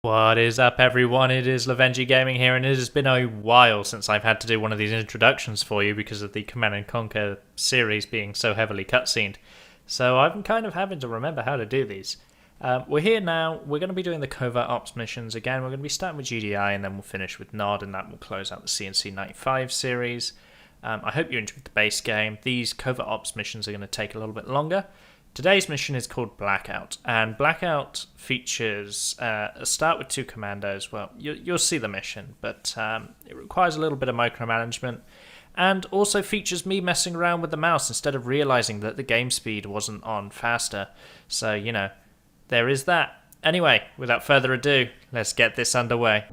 What is up, everyone? It is Lovenji Gaming here, and it has been a while since I've had to do one of these introductions for you because of the Command & Conquer series being so heavily cutscened. So I'm kind of having to remember how to do these. We're here now. We're going to be doing the Covert Ops missions again. We're going to be starting with GDI, and then we'll finish with NOD, and that will close out the CNC 95 series. I hope you enjoyed the base game. These Covert Ops missions are going to take a little bit longer. Today's mission is called Blackout, and Blackout features a start with 2 commandos. Well, you'll see the mission, but it requires a little bit of micromanagement, and also features me messing around with the mouse instead of realizing that the game speed wasn't on faster. So, you know, there is that. Anyway, without further ado, let's get this underway.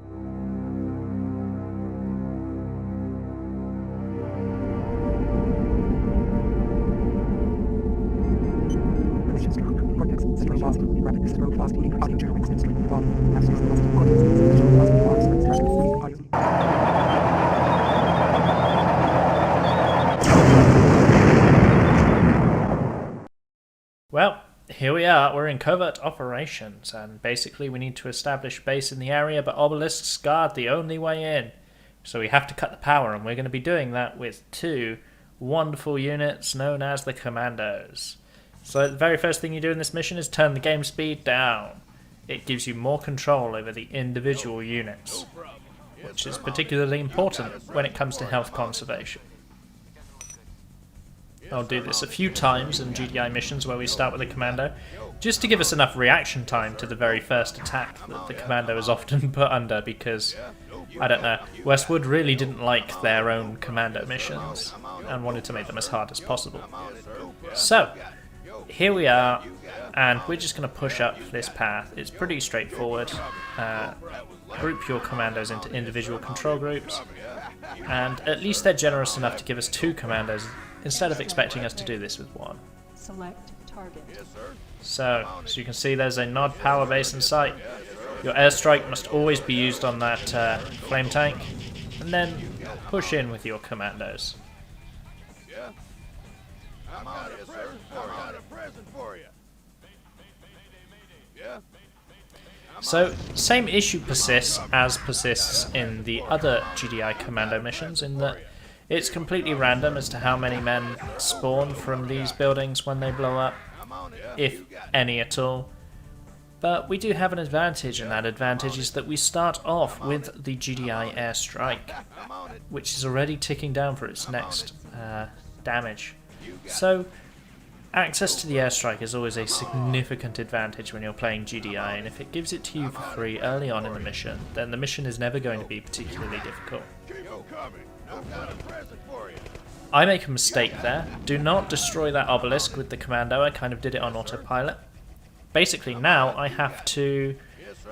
Well, here we are. We're in covert operations, and basically we need to establish base in the area, but obelisks guard the only way in. So we have to cut the power, and we're going to be doing that with 2 wonderful units known as the Commandos. So the very first thing you do in this mission is turn the game speed down. It gives you more control over the individual units, which is particularly important when it comes to health conservation. I'll do this a few times in GDI missions where we start with a commando, just to give us enough reaction time to the very first attack that the commando is often put under, because, I don't know, Westwood really didn't like their own commando missions and wanted to make them as hard as possible. So, here we are, and we're just going to push up this path. It's pretty straightforward. Group your commandos into individual control groups, and at least they're generous enough to give us 2 commandos instead of expecting us to do this with 1. Select target. So, as you can see, there's a NOD power base in sight. Your airstrike must always be used on that flame tank, and then push in with your commandos. So, same issue persists as persists in the other GDI commando missions, in that it's completely random as to how many men spawn from these buildings when they blow up, if any at all. But we do have an advantage, and that advantage is that we start off with the GDI airstrike, which is already ticking down for its next damage. So, access to the airstrike is always a significant advantage when you're playing GDI, and if it gives it to you for free early on in the mission, then the mission is never going to be particularly difficult. I make a mistake there. Do not destroy that obelisk with the commando. I kind of did it on autopilot. Basically now I have to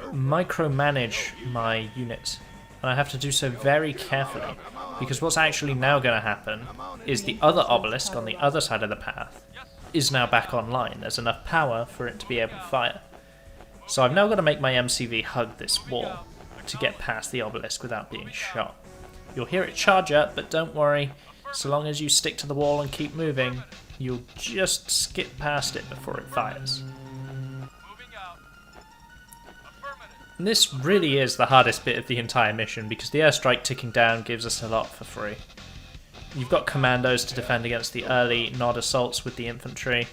micromanage my unit, and I have to do so very carefully, because what's actually now going to happen is the other obelisk on the other side of the path is now back online. There's enough power for it to be able to fire. So I've now got to make my MCV hug this wall to get past the obelisk without being shot. You'll hear it charge up, but don't worry, so long as you stick to the wall and keep moving, you'll just skip past it before it fires. And this really is the hardest bit of the entire mission, because the airstrike ticking down gives us a lot for free. You've got commandos to defend against the early NOD assaults with the infantry,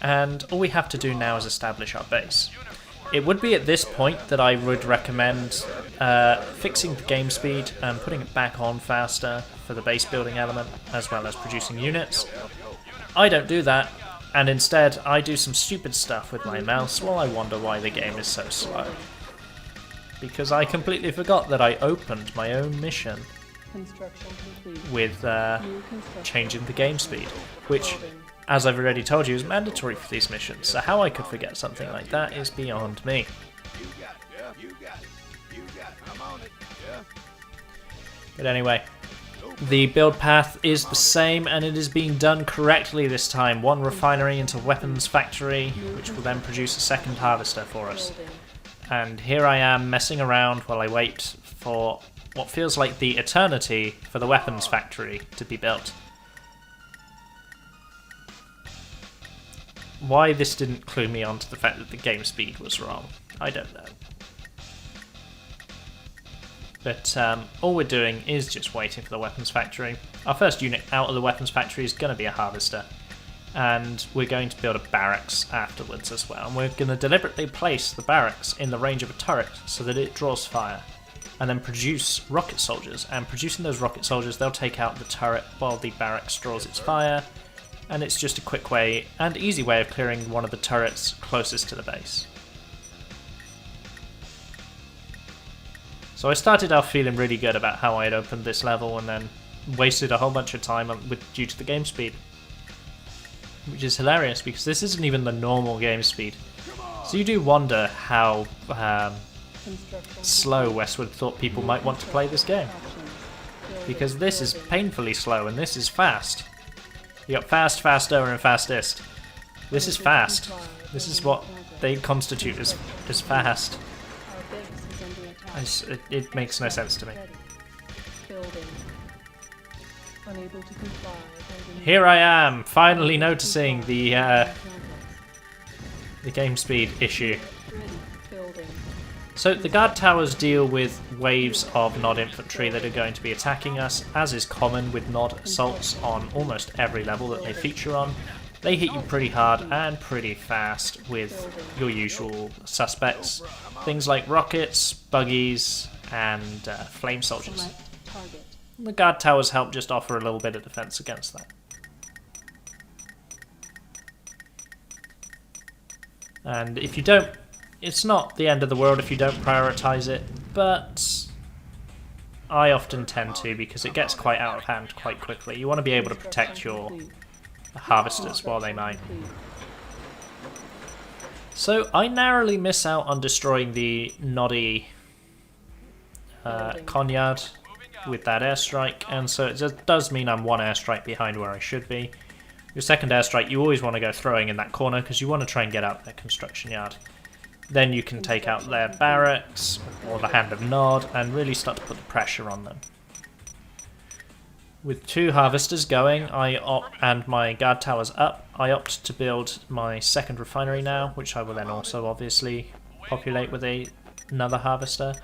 and all we have to do now is establish our base. It would be at this point that I would recommend fixing the game speed and putting it back on faster for the base building element, as well as producing units. I don't do that, and instead I do some stupid stuff with my mouse while I wonder why the game is so slow. Because I completely forgot that I opened my own mission with changing the game speed, which, as I've already told you, is mandatory for these missions, so how I could forget something like that is beyond me. But anyway, the build path is the same, and it is being done correctly this time. 1 refinery into weapons factory, which will then produce a 2nd harvester for us. And here I am messing around while I wait for what feels like the eternity for the weapons factory to be built. Why this didn't clue me onto the fact that the game speed was wrong, I don't know. But all we're doing is just waiting for the weapons factory. Our first unit out of the weapons factory is going to be a harvester. And we're going to build a barracks afterwards as well. And we're going to deliberately place the barracks in the range of a turret so that it draws fire. And then produce rocket soldiers. And producing those rocket soldiers, they'll take out the turret while the barracks draws its fire. And it's just a quick way and easy way of clearing one of the turrets closest to the base. So I started off feeling really good about how I had opened this level and then wasted a whole bunch of time due to the game speed. Which is hilarious because this isn't even the normal game speed. So you do wonder how slow Westwood thought people might want to play this game. Because this is painfully slow and this is fast. You got fast, faster and fastest. This is fast. This is what they constitute as fast. It makes no sense to me. Here I am, finally noticing the game speed issue. So the guard towers deal with waves of Nod infantry that are going to be attacking us, as is common with Nod assaults on almost every level that they feature on. They hit you pretty hard and pretty fast with your usual suspects. Things like rockets, buggies, and flame soldiers. The guard towers help just offer a little bit of defense against that. And if you don't, it's not the end of the world if you don't prioritize it, but I often tend to because it gets quite out of hand quite quickly. You want to be able to protect your harvesters while they mine. So I narrowly miss out on destroying the Noddy Conyard with that airstrike, and so it just does mean I'm one airstrike behind where I should be. Your second airstrike, you always want to go throwing in that corner because you want to try and get out their construction yard. Then you can take out their barracks or the Hand of Nod and really start to put the pressure on them. With two harvesters going and my guard towers up, I opt to build my second refinery now, which I will then also obviously populate with another harvester.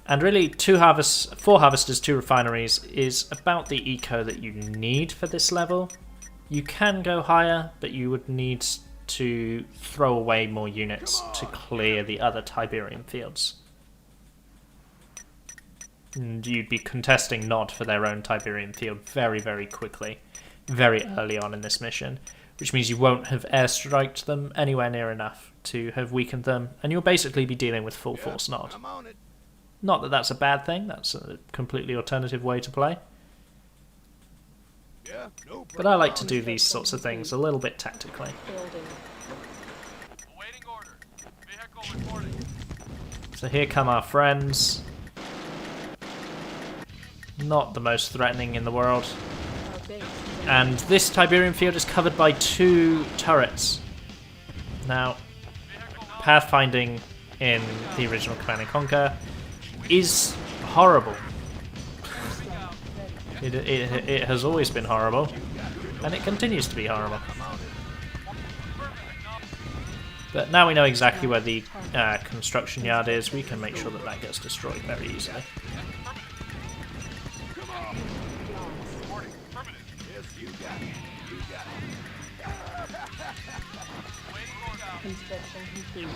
And really, 4 harvesters, 2 refineries is about the eco that you need for this level. You can go higher, but you would need to throw away more units to clear the other Tiberium fields. And you'd be contesting Nod for their own Tiberium field very, very quickly, very early on in this mission, which means you won't have airstriked them anywhere near enough to have weakened them, and you'll basically be dealing with full force Nod. Not that that's a bad thing, that's a completely alternative way to play. But I like to do these sorts of things a little bit tactically. So here come our friends. Not the most threatening in the world. And this Tiberium field is covered by 2 turrets. Now, pathfinding in the original Command & Conquer is horrible. It has always been horrible, and it continues to be horrible. But now we know exactly where the construction yard is, we can make sure that that gets destroyed very easily. Construction complete.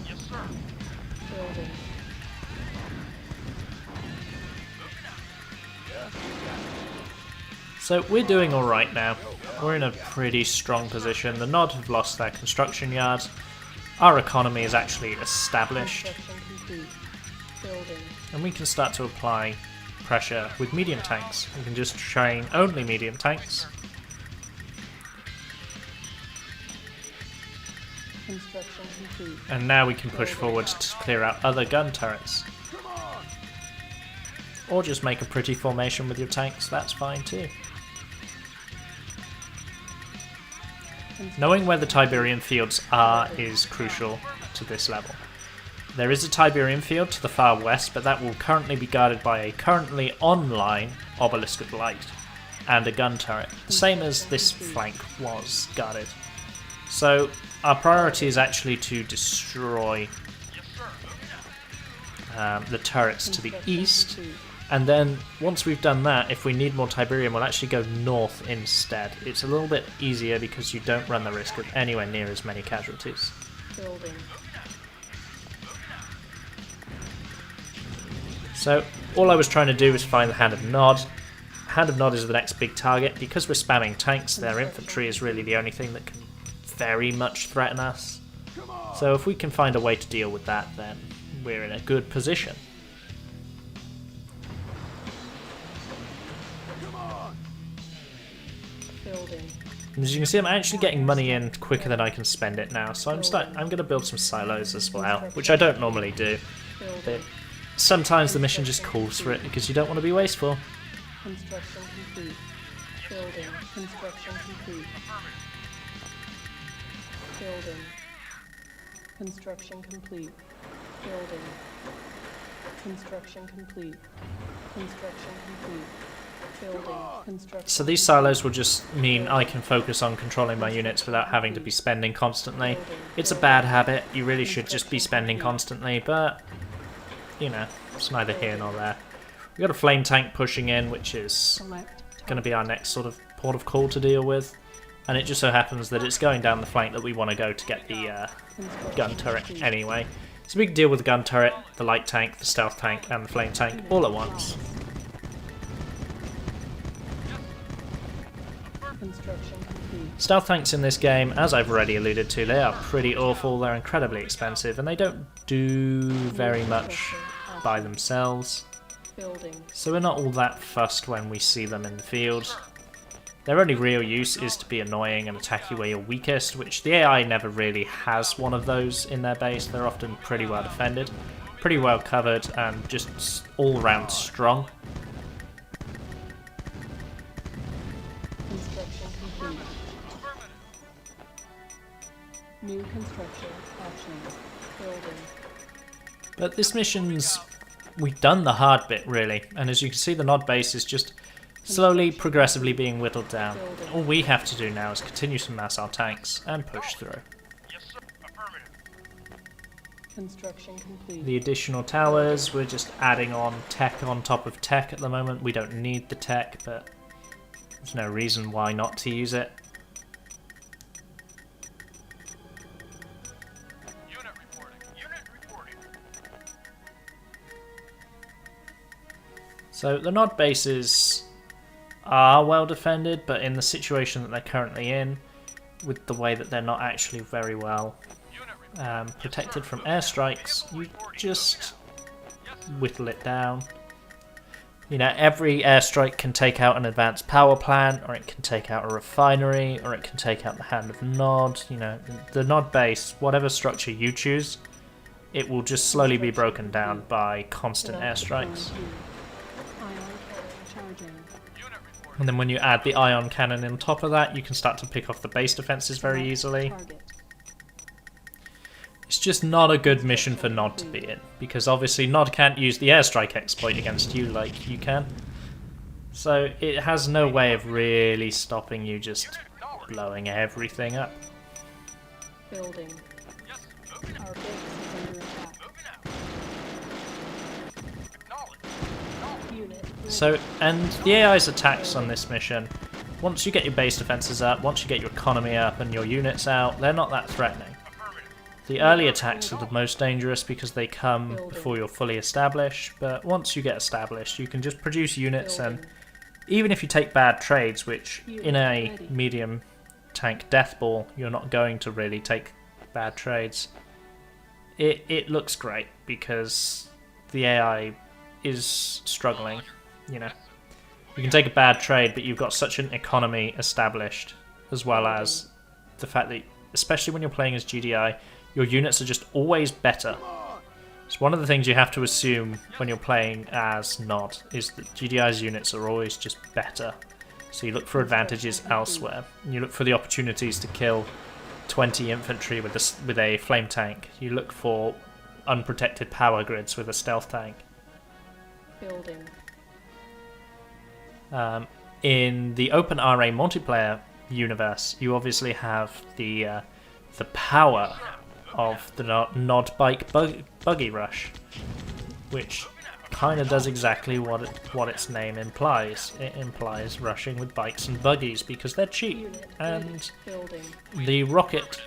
Yes, sir. Building. So we're doing alright now. We're in a pretty strong position. The Nod have lost their construction yard. Our economy is actually established. And we can start to apply pressure with medium tanks. We can just train only medium tanks. And now we can push forward to clear out other gun turrets. Or just make a pretty formation with your tanks, that's fine too. Knowing where the Tiberium fields are is crucial to this level. There is a Tiberium field to the far west, but that will currently be guarded by a currently online obelisk of light and a gun turret, the same as this flank was guarded. So our priority is actually to destroy the turrets to the Construction east. complete. And then once we've done that, if we need more Tiberium, we'll actually go north instead. It's a little bit easier because you don't run the risk of anywhere near as many casualties. Building. So all I was trying to do was find the Hand of Nod. Hand of Nod is the next big target. Because we're spamming tanks, their infantry is really the only thing that can very much threaten us. So if we can find a way to deal with that, then we're in a good position. Building. And as you can see, I'm actually getting money in quicker than I can spend it now, so I'm going to build some silos as well, which I don't normally do. But Building. sometimes the mission just calls for it because you don't want to be wasteful. Construction complete. Building. Construction complete. Building. Construction complete. Building. Construction complete. Construction complete. Building. Construction. So these silos will just mean I can focus on controlling my units without having to be spending constantly. It's a bad habit, you really should just be spending constantly, but, you know, it's neither here nor there. We've got a flame tank pushing in, which is Select. going to be our next sort of port of call to deal with. And it just so happens that it's going down the flank that we want to go to get the gun turret anyway. So we can deal with the gun turret, the light tank, the stealth tank, and the flame tank all at once. Construction complete. Stealth tanks in this game, as I've already alluded to, they are pretty awful, they're incredibly expensive, and they don't do very much by themselves. Building. So we're not all that fussed when we see them in the field. Their only real use is to be annoying and attack you where you're weakest, which the AI never really has one of those in their base. They're often pretty well defended, pretty well covered, and just all round strong. Construction complete. New construction options. Building. But this mission's... we've done the hard bit, really, and as you can see, the Nod base is just slowly, progressively being whittled down. All we have to do now is continue to mass our tanks and push through. Yes, sir. Affirmative. Construction complete. The additional towers, we're just adding on tech on top of tech at the moment. We don't need the tech, but there's no reason why not to use it. Unit reporting. Unit reporting. So the Nod bases are well defended, but in the situation that they're currently in, with the way that they're not actually very well protected from airstrikes, you just whittle it down. You know, every airstrike can take out an advanced power plant, or it can take out a refinery, or it can take out the Hand of Nod. You know, the Nod base, whatever structure you choose, it will just slowly be broken down by constant airstrikes. And then when you add the ion cannon on top of that, you can start to pick off the base defenses very easily. It's just not a good mission for Nod to be in, because obviously Nod can't use the airstrike exploit against you like you can. So it has no way of really stopping you just blowing everything up. Building. Our base is under attack. Unit. So, and the AI's attacks on this mission, once you get your base defenses up, once you get your economy up and your units out, they're not that threatening. The early attacks are the most dangerous because they come before you're fully established, but once you get established, you can just produce units, and even if you take bad trades, which in a medium tank death ball, you're not going to really take bad trades, it looks great because the AI is struggling, you know. You can take a bad trade, but you've got such an economy established, as well as the fact that, especially when you're playing as GDI, your units are just always better. It's one of the things you have to assume when you're playing as Nod, is that GDI's units are always just better. So you look for advantages elsewhere. You look for the opportunities to kill 20 infantry with a flame tank. You look for unprotected power grids with a stealth tank. Building. In the open RA multiplayer universe, you obviously have the power of the Nod bike buggy rush. which kind of does exactly what its name implies. It implies rushing with bikes and buggies because they're cheap, and the rocket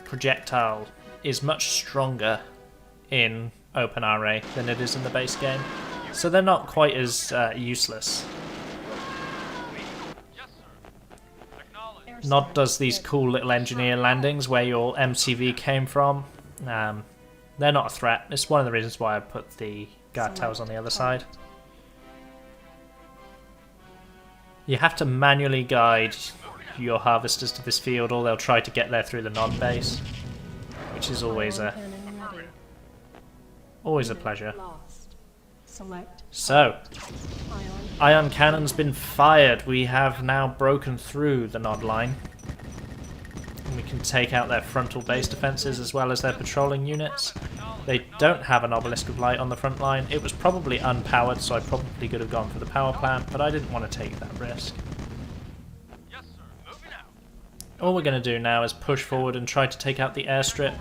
projectile is much stronger in OpenRA than it is in the base game, so they're not quite as useless. Nod does these cool little engineer landings where your MCV came from. They're not a threat. It's one of the reasons why I put the guard towers on the other side. You have to manually guide your harvesters to this field, or they'll try to get there through the Nod base, which is always a pleasure. So, ion cannon's been fired. We have now broken through the Nod line. And we can take out their frontal base defences as well as their patrolling units. They don't have an obelisk of light on the front line. It was probably unpowered, so I probably could have gone for the power plant, but I didn't want to take that risk. All we're going to do now is push forward and try to take out the airstrip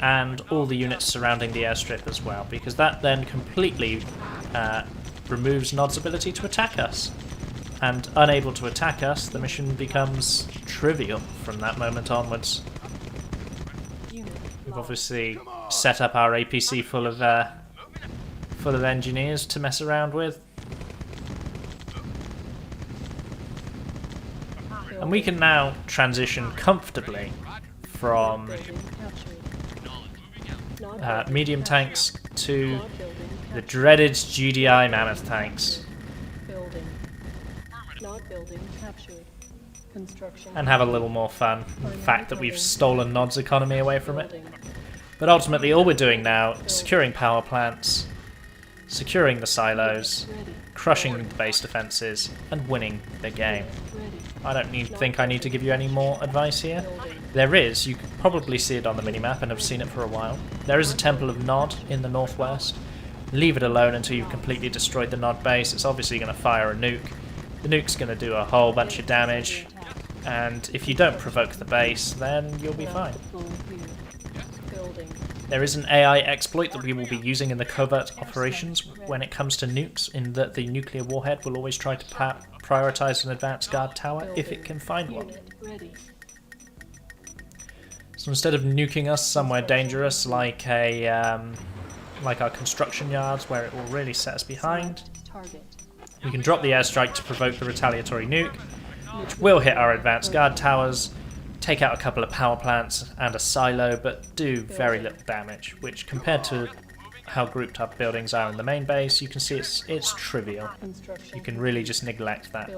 and all the units surrounding the airstrip as well, because that then completely removes Nod's ability to attack us. And unable to attack us, the mission becomes trivial from that moment onwards. We've obviously set up our APC full of engineers to mess around with. And we can now transition comfortably from medium tanks to the dreaded GDI mammoth tanks. And have a little more fun. The fact that we've stolen Nod's economy away from it. But ultimately all we're doing now is securing power plants, securing the silos, crushing the base defences, and winning the game. I don't think I need to give you any more advice here. There is, you can probably see it on the minimap and have seen it for a while. There is a Temple of Nod in the northwest. Leave it alone until you've completely destroyed the Nod base. It's obviously going to fire a nuke. The nuke's going to do a whole bunch of damage, and if you don't provoke the base, then you'll be fine. There is an AI exploit that we will be using in the covert operations when it comes to nukes, in that the nuclear warhead will always try to prioritize an advanced guard tower if it can find one. So instead of nuking us somewhere dangerous like our construction yards where it will really set us behind, we can drop the airstrike to provoke the retaliatory nuke, which will hit our advanced guard towers, take out a couple of power plants and a silo, but do very little damage, which compared to how grouped up buildings are in the main base, you can see it's trivial. You can really just neglect that.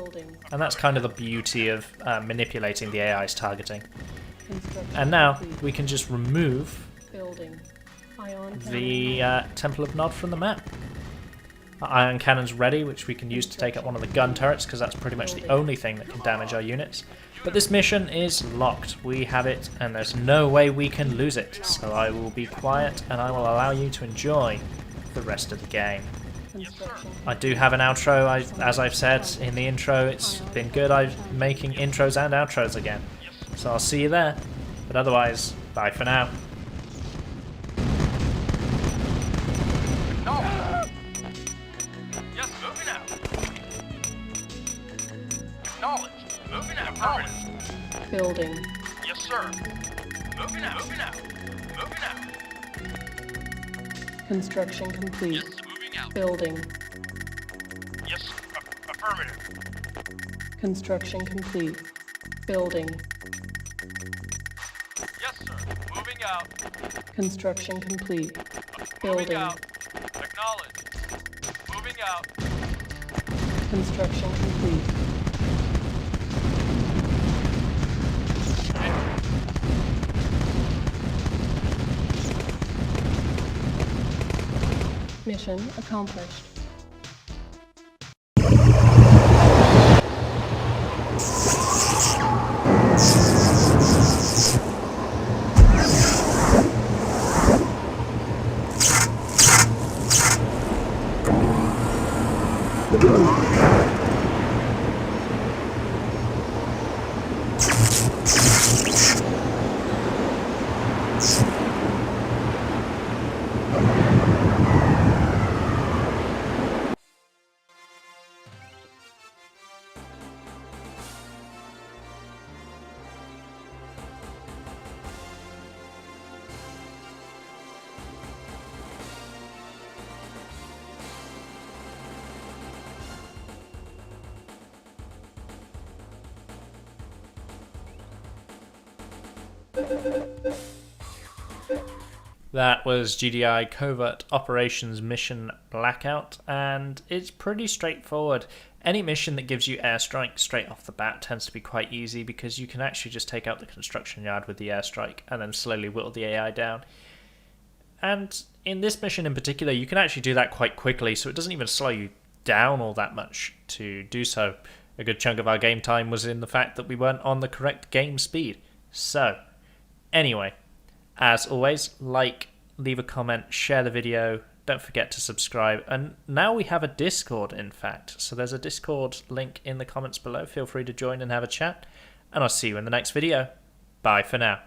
And that's kind of the beauty of manipulating the AI's targeting. And now we can just remove the Temple of Nod from the map. Our ion cannon's ready, which we can use to take out one of the gun turrets, because that's pretty much the only thing that can damage our units. But this mission is locked. We have it, and there's no way we can lose it. So I will be quiet, and I will allow you to enjoy the rest of the game. I do have an outro, as I've said in the intro. It's been good. I'm making intros and outros again. So I'll see you there. But otherwise, bye for now. Building. Yes, sir. Moving out. Construction complete. Yes, moving out. Building. Yes, affirmative. Construction complete. Building. Yes, sir. Moving out. Construction complete. Moving Building. out. Acknowledged. Moving out. Construction complete. Mission accomplished. That was GDI Covert Operations Mission Blackout, and it's pretty straightforward. Any mission that gives you airstrike straight off the bat tends to be quite easy because you can actually just take out the construction yard with the airstrike and then slowly whittle the AI down. And in this mission in particular, you can actually do that quite quickly, so it doesn't even slow you down all that much to do so. A good chunk of our game time was in the fact that we weren't on the correct game speed. So, anyway, as always, like, leave a comment, share the video, don't forget to subscribe. And now we have a Discord, in fact. So there's a Discord link in the comments below. Feel free to join and have a chat. And I'll see you in the next video. Bye for now.